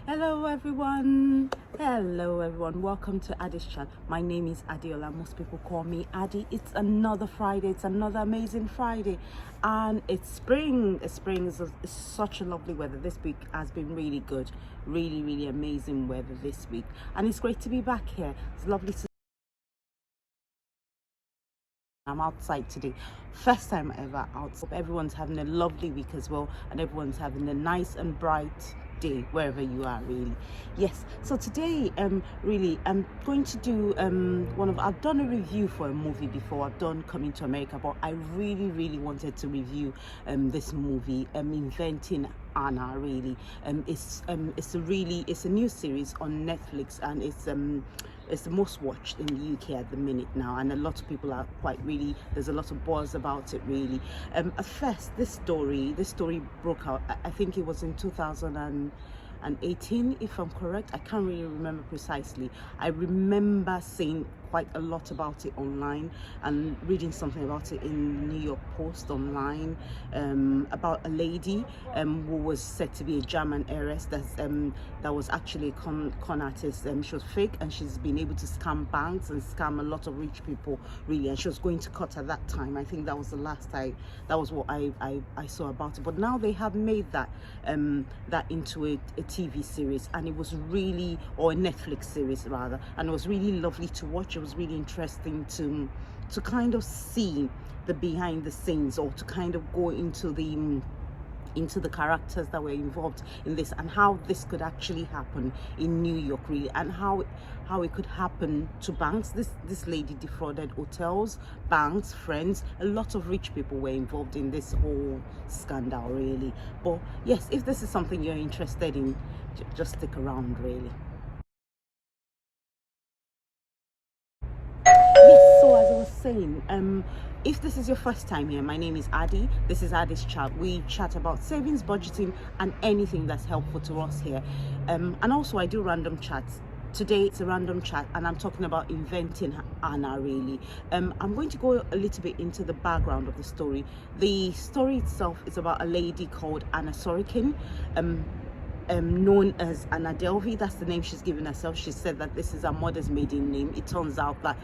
Hello everyone. Welcome to Addie's chat. My name is Addie. Most people call me Addie. It's another Friday. It's another amazing Friday, and it's spring. Spring is such a lovely weather. This week has been really good, really amazing weather this week, and it's great to be back here. It's lovely to. I'm outside today, first time ever out. Hope everyone's having a lovely week as well, and everyone's having a nice and bright day wherever you are. Really, yes. So today, really, I'm going to do I've done a review for a movie before. I've done Coming to America, but I really wanted to review this movie, Inventing Anna. Really, it's a new series on Netflix, and it's the most watched in the UK at the minute now, and a lot of people are there's a lot of buzz about it really. At first, this story broke out, I think it was in 2018, if I'm correct. I can't really remember precisely. I remember seeing quite a lot about it online and reading something about it in New York Post online, about a lady who was said to be a German heiress that was actually a con artist. She was fake, and she's been able to scam banks and scam a lot of rich people really, and she was going to court at that time. I think that was what I saw about it. But now they have made that into a TV series, and it was really, or a Netflix series rather, and it was really lovely to watch. It was really interesting to kind of see the behind the scenes, or to kind of go into the characters that were involved in this, and how this could actually happen in New York really, and how it could happen to banks. This lady defrauded hotels, banks, friends. A lot of rich people were involved in this whole scandal really. But yes, if this is something you're interested in, just stick around really. Yes, so as I was saying, if this is your first time here, my name is Addie. This is Addie's chat. We chat about savings, budgeting, and anything that's helpful to us here. And also I do random chats. Today it's a random chat, and I'm talking about Inventing Anna really. I'm going to go a little bit into the background of the story. The story itself is about a lady called Anna Sorokin, known as Anna Delvey. That's the name she's given herself. She said that this is her mother's maiden name. It turns out that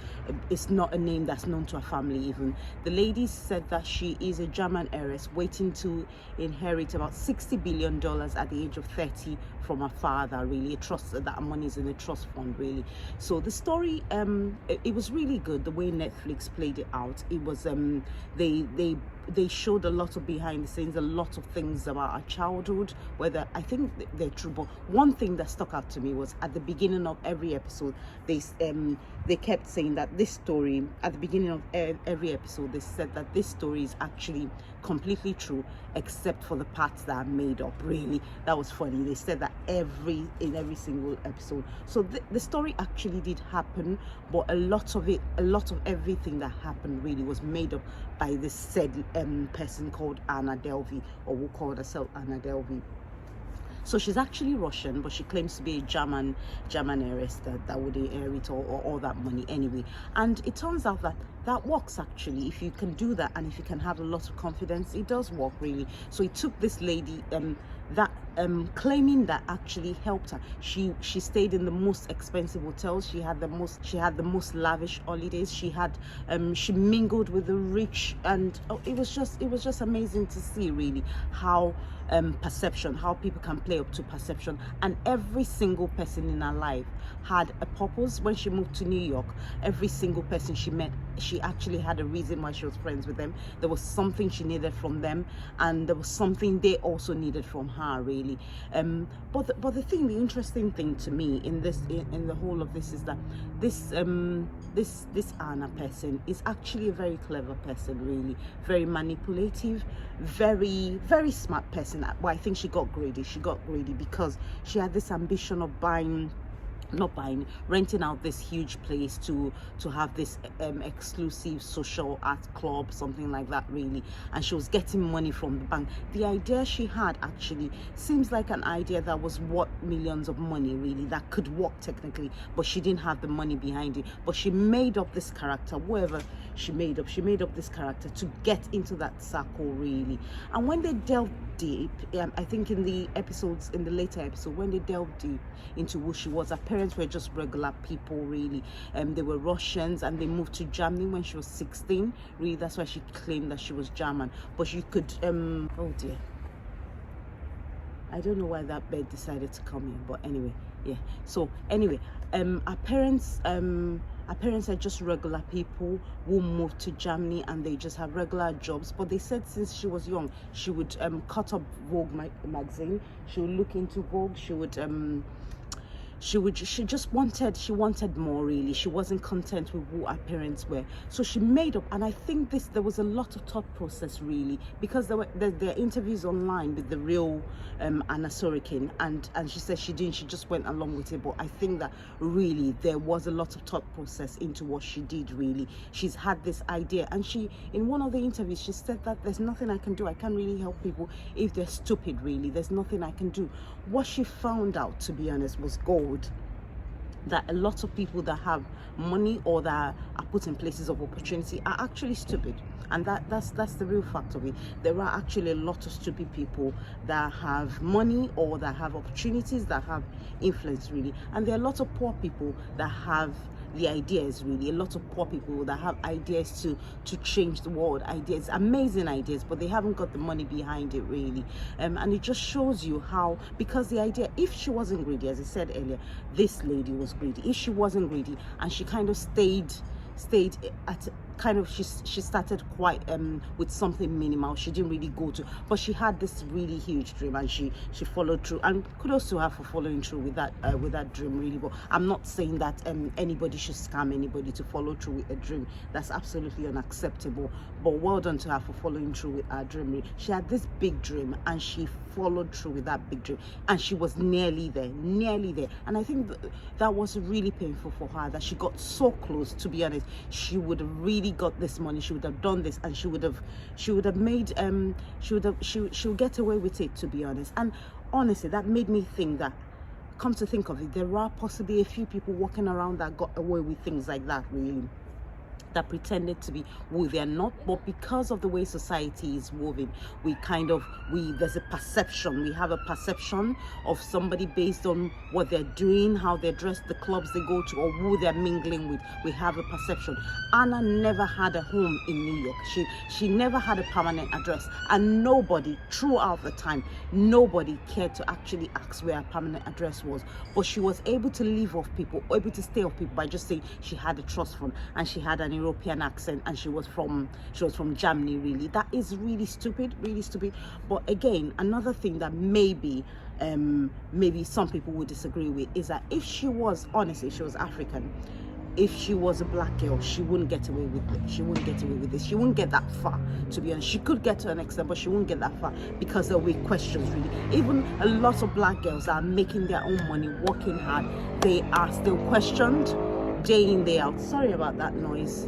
it's not a name that's known to her family even. The lady said that she is a German heiress waiting to inherit about $60 billion at the age of 30 from her father really. A trust, that money is in a trust fund really. So the story, it was really good the way Netflix played it out. It was they showed a lot of behind the scenes, a lot of things about our childhood, whether I think they're true. But one thing that stuck out to me was at the beginning of every episode, they kept saying that this story, at the beginning of every episode, they said that this story is actually completely true, except for the parts that are made up really. That was funny. They said that in every single episode. So the story actually did happen, but a lot of everything that happened really was made up by this said person called Anna Delvey, or who called herself Anna Delvey. So she's actually Russian, but she claims to be a German heiress that would inherit all that money anyway. And it turns out that works actually. If you can do that, and if you can have a lot of confidence, it does work really. So it took this lady claiming that actually helped her. She stayed in the most expensive hotels. She had the most lavish holidays. She mingled with the rich, and it was just amazing to see really how how people can play up to perception. And every single person in her life had a purpose. When she moved to New York, every single person she met, she actually had a reason why she was friends with them. There was something she needed from them, and there was something they also needed from her really. But the interesting thing to me in the whole of this is that this Anna person is actually a very clever person really, very manipulative, very smart person. Well, I think she got greedy because she had this ambition of buying not buying, renting out this huge place to have this exclusive social art club, something like that really. And she was getting money from the bank. The idea she had actually seems like an idea that was worth millions of money really, that could work technically, but she didn't have the money behind it. But she made up this character, whatever she made up this character to get into that circle really. And when they delved deep, I think in the later episode, when they delved deep into who she was, her parents were just regular people really. They were Russians, and they moved to Germany when she was 16 really. That's why she claimed that she was German. But you could oh dear, I don't know why that bird decided to come here, but anyway, yeah. So anyway, our parents are just regular people who moved to Germany, and they just have regular jobs. But they said since she was young, she would cut up Vogue magazine. She would look into Vogue. She just wanted more really. She wasn't content with who her parents were, so she made up. And I think there was a lot of thought process really, because there are interviews online with the real Anna Sorokin, and she said she didn't, she just went along with it. But I think that really there was a lot of thought process into what she did really. She's had this idea, and she, in one of the interviews, she said that there's nothing I can do. I can't really help people if they're stupid really. There's nothing I can do. What she found out, to be honest, was gold. That a lot of people that have money or that are put in places of opportunity are actually stupid, and that's the real fact of it. There are actually a lot of stupid people that have money or that have opportunities, that have influence really, and there are a lot of poor people that have the ideas really. A lot of poor people that have ideas to change the world, ideas, amazing ideas, but they haven't got the money behind it really. And it just shows you how, because the idea, if she wasn't greedy, as I said earlier, this lady was greedy. If she wasn't greedy and she kind of stayed at kind of, she started quite with something minimal. She didn't really go to, but she had this really huge dream, and she followed through, and kudos to her for following through with that dream really. But I'm not saying that anybody should scam anybody to follow through with a dream. That's absolutely unacceptable, but well done to her for following through with her dream really. She had this big dream, and she followed through with that big dream, and she was nearly there. And I think that was really painful for her, that she got so close. To be honest, she would have really got this money, she would have done this, and she would have made she would get away with it, to be honest. And honestly, that made me think that, come to think of it, there are possibly a few people walking around that got away with things like that really, that pretended to be who they're not. But because of the way society is moving, there's a perception. We have a perception of somebody based on what they're doing, how they dress, the clubs they go to, or who they're mingling with. We have a perception. Anna never had a home in New York. She never had a permanent address, and nobody throughout the time, nobody cared to actually ask where her permanent address was. But she was able to live off people, able to stay off people, by just saying she had a trust fund and she had an European accent, and she was from Germany really. That is really stupid. But again, another thing that maybe some people would disagree with is that if she was, honestly, she was African, if she was a black girl, she wouldn't get away with it. She wouldn't get away with this. She wouldn't get that far, to be honest. She could get to an extent, but she wouldn't get that far, because there will be questions really. Even a lot of black girls that are making their own money, working hard, they are still questioned day in, day out. Sorry about that noise.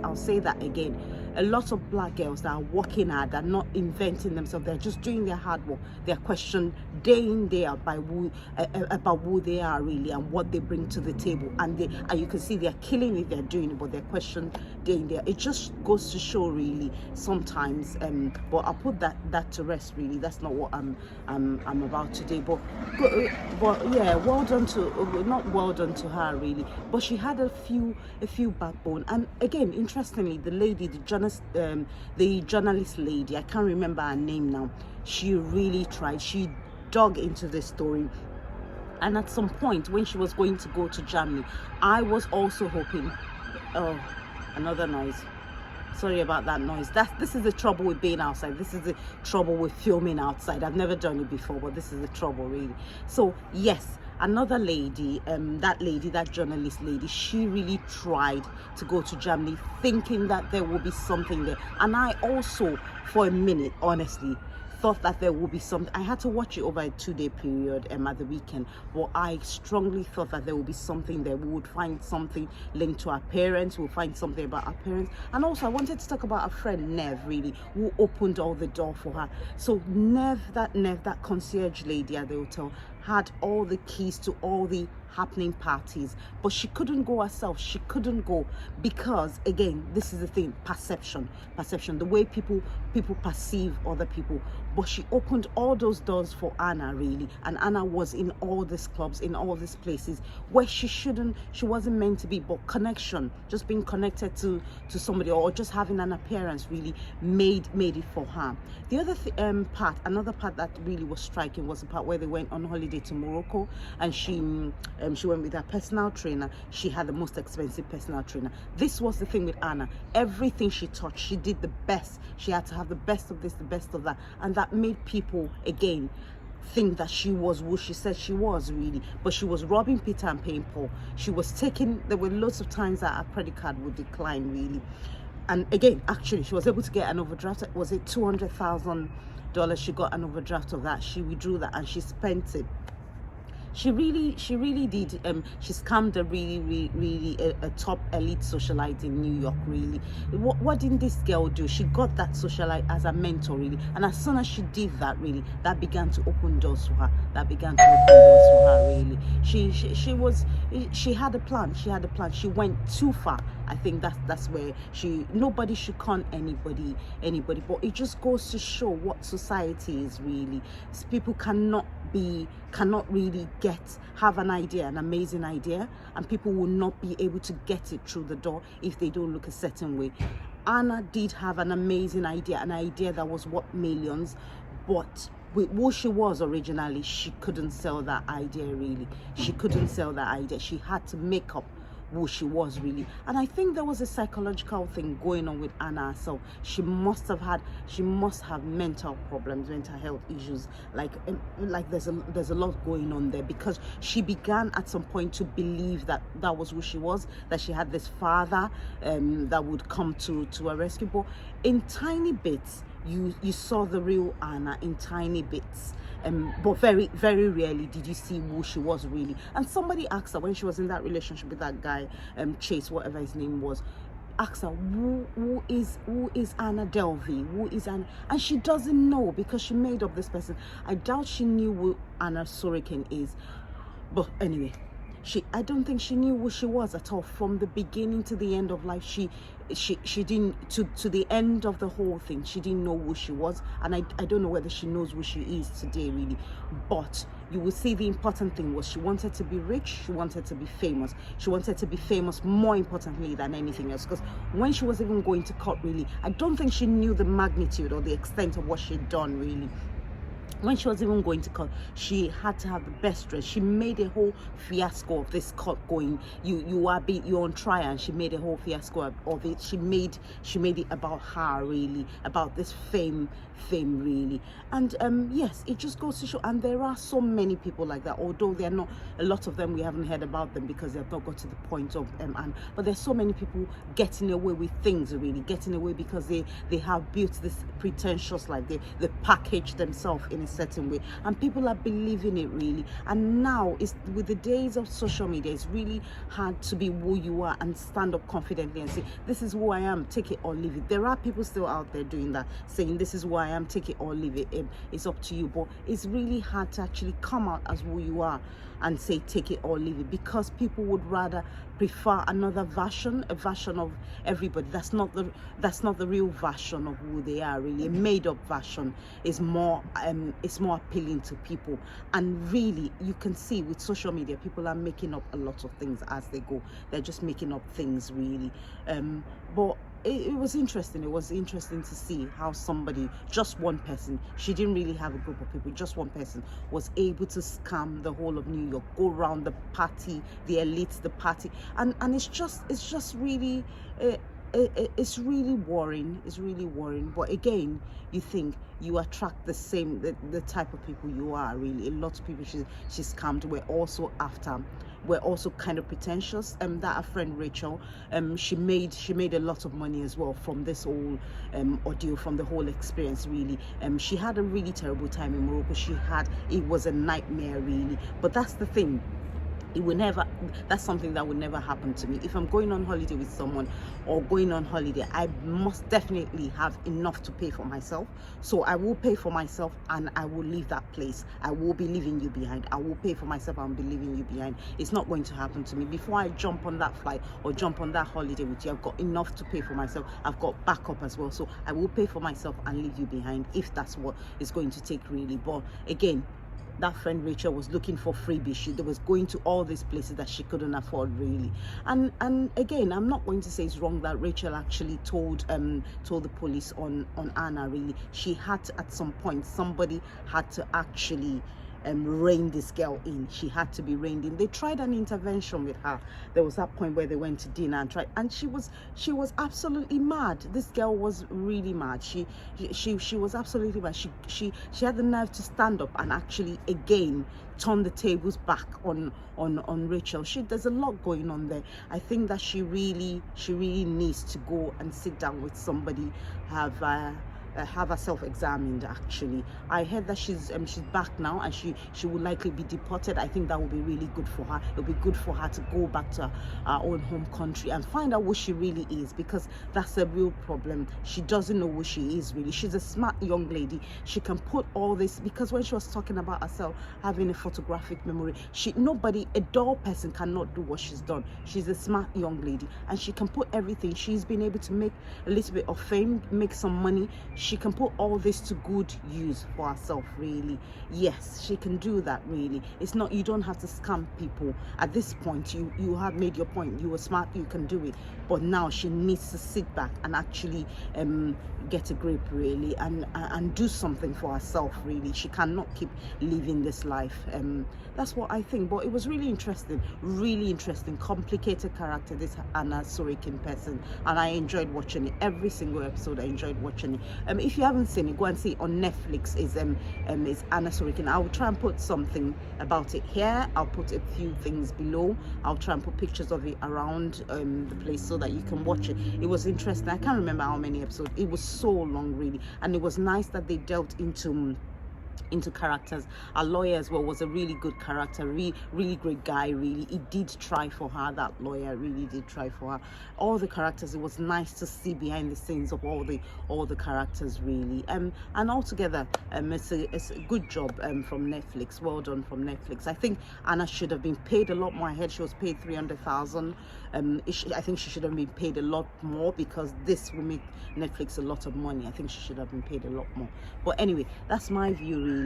I'll say that again. A lot of black girls that are working hard, they're not inventing themselves, they're just doing their hard work. They're questioned day in, day out by about who they are really and what they bring to the table. And you can see they're killing it, they're doing it, but they're questioned day in, day out. It just goes to show really sometimes. But I'll put that to rest really. That's not what I'm about today. But yeah, not well done to her really. But she had a few backbone. And again, interestingly, the lady, the journalist lady, I can't remember her name now, she really tried. She dug into this story, and at some point when she was going to go to Germany, I was also hoping, oh, another noise, sorry about that noise. This is the trouble with being outside. This is the trouble with filming outside. I've never done it before, but this is the trouble really. So yes, another lady, that journalist lady, she really tried to go to Germany thinking that there would be something there. And I also, for a minute, honestly, thought that there would be something. I had to watch it over a 2-day period at the weekend, but I strongly thought that there would be something there. We would find something linked to our parents, we'll find something about our parents. And also I wanted to talk about a friend, Nev, really, who opened all the door for her. So Nev, that concierge lady at the hotel, had all the keys to all the happening parties, but she couldn't go herself. She couldn't go because, again, this is the thing, perception, the way people perceive other people. But she opened all those doors for Anna, really, and Anna was in all these clubs, in all these places where she wasn't meant to be. But connection, just being connected to somebody, or just having an appearance, really made it for her. The other another part that really was striking was the part where they went on holiday to Morocco, and she went with her personal trainer. She had the most expensive personal trainer. This was the thing with Anna. Everything she touched, she did the best. She had to have the best of this, the best of that. And that made people, again, think that she was who she said she was, really. But she was robbing Peter and paying Paul. She was there were lots of times that her credit card would decline, really. And again, actually, she was able to get an overdraft. Was it $200,000? She got an overdraft of that. She withdrew that and she spent it. She really did. She scammed a really a top elite socialite in New York, really. What didn't this girl do? She got that socialite as a mentor, really. And as soon as she did that, really, that began to open doors for her. Really. She had a plan. She went too far. I think that's where nobody should con anybody. But it just goes to show what society is, really. People cannot really have an idea, an amazing idea, and people will not be able to get it through the door if they don't look a certain way. Anna did have an amazing idea, an idea that was worth millions, but with who she was originally, she couldn't sell that idea, really. She couldn't sell that idea. She had to make up who she was, really. And I think there was a psychological thing going on with Anna herself. She must have mental problems, mental health issues. Like there's a lot going on there, because she began at some point to believe that was who she was, that she had this father that would come to her rescue. But in tiny bits, you saw the real Anna in tiny bits. But very, very rarely did you see who she was, really. And somebody asked her when she was in that relationship with that guy, Chase, whatever his name was, asked her, who is Anna Delvey? Who is Anna? And she doesn't know, because she made up this person. I doubt she knew who Anna Sorokin is. But anyway, I don't think she knew who she was at all, from the beginning to the end of life. She didn't, to the end of the whole thing, she didn't know who she was. And I don't know whether she knows who she is today, really. But you will see the important thing was she wanted to be rich, she wanted to be famous. She wanted to be famous more importantly than anything else, because when she was even going to court, really, I don't think she knew the magnitude or the extent of what she'd done, really. When she was even going to court, she had to have the best dress. She made a whole fiasco of this court going. You're on trial, and she made a whole fiasco of it. She made it about her, really, about this fame, really. And yes, it just goes to show. And there are so many people like that. Although there are not a lot of them, we haven't heard about them because they have not got to the point of but there's so many people getting away with things, really, getting away because they have built this pretentious life. They package themselves in a certain way, and people are believing it, really. And now, with the days of social media, it's really hard to be who you are and stand up confidently and say, this is who I am, take it or leave it. There are people still out there doing that, saying this is who I am, take it or leave it. It's up to you. But it's really hard to actually come out as who you are and say take it or leave it, because people would rather prefer another version, a version of everybody. That's not the real version of who they are, really. A made-up version is more appealing to people. And really, you can see with social media, people are making up a lot of things as they go. They're just making up things, really. But it was interesting. It was interesting to see how somebody, just one person, she didn't really have a group of people, just one person was able to scam the whole of New York, go around the party, the elites, the party, and it's just really it's really worrying. It's really worrying. But again, you think you attract the type of people you are. Really, a lot of people she scammed were also after, were also kind of pretentious. That her friend Rachel, she made a lot of money as well from this whole ordeal, from the whole experience. Really, she had a really terrible time in Morocco. It was a nightmare, really. But that's the thing, it will never, that's something that will never happen to me. If I'm going on holiday with someone or going on holiday, I must definitely have enough to pay for myself. So I will pay for myself and I will leave that place. I will be leaving you behind. I will pay for myself and be leaving you behind. It's not going to happen to me. Before I jump on that flight or jump on that holiday with you, I've got enough to pay for myself. I've got backup as well. So I will pay for myself and leave you behind if that's what it's going to take, really. But again, that friend Rachel was looking for freebies. She was going to all these places that she couldn't afford, really. And again, I'm not going to say it's wrong that Rachel actually told the police on Anna, really. She had to, at some point, somebody had to actually rein this girl in. She had to be reined in. They tried an intervention with her. There was that point where they went to dinner and tried, and she was absolutely mad. This girl was really mad. She was absolutely mad. She had the nerve to stand up and actually again turn the tables back on Rachel. There's a lot going on there. I think that she really needs to go and sit down with somebody, have herself examined. Actually, I heard that she's back now and she will likely be deported. I think that will be really good for her. It'll be good for her to go back to her own home country and find out who she really is, because that's a real problem. She doesn't know who she is, really. She's a smart young lady. She can put all this, because when she was talking about herself having a photographic memory, a dull person cannot do what she's done. She's a smart young lady and she can put everything. She's been able to make a little bit of fame, make some money. She can put all this to good use for herself, really. Yes, she can do that, really. It's not, you don't have to scam people. At this point, you have made your point. You were smart, you can do it. But now she needs to sit back and actually get a grip, really, and do something for herself, really. She cannot keep living this life. That's what I think. But it was really interesting, complicated character, this Anna Sorokin person, and I enjoyed watching it. Every single episode, I enjoyed watching it. If you haven't seen it, go and see it on Netflix. Is Anna Sorokin. I will try and put something about it here. I'll put a few things below. I'll try and put pictures of it around the place so that you can watch it. It was interesting. I can't remember how many episodes. It was so long, really, and it was nice that they delved into characters. Our lawyer as well was a really good character, really great guy, really. He did try for her. That lawyer really did try for her. All the characters, it was nice to see behind the scenes of all the characters, really. And altogether, it's a good job from Netflix. Well done from Netflix. I think Anna should have been paid a lot more. I heard she was paid 300,000. I think she should have been paid a lot more, because this will make Netflix a lot of money. I think she should have been paid a lot more. But anyway, that's my view, really.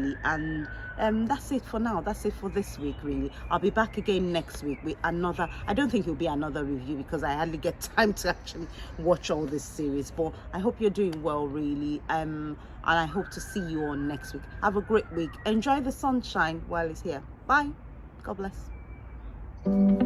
And that's it for now. That's it for this week, really. I'll be back again next week with another. I don't think it'll be another review, because I hardly get time to actually watch all this series. But I hope you're doing well, really. And I hope to see you all next week. Have a great week. Enjoy the sunshine while it's here. Bye. God bless.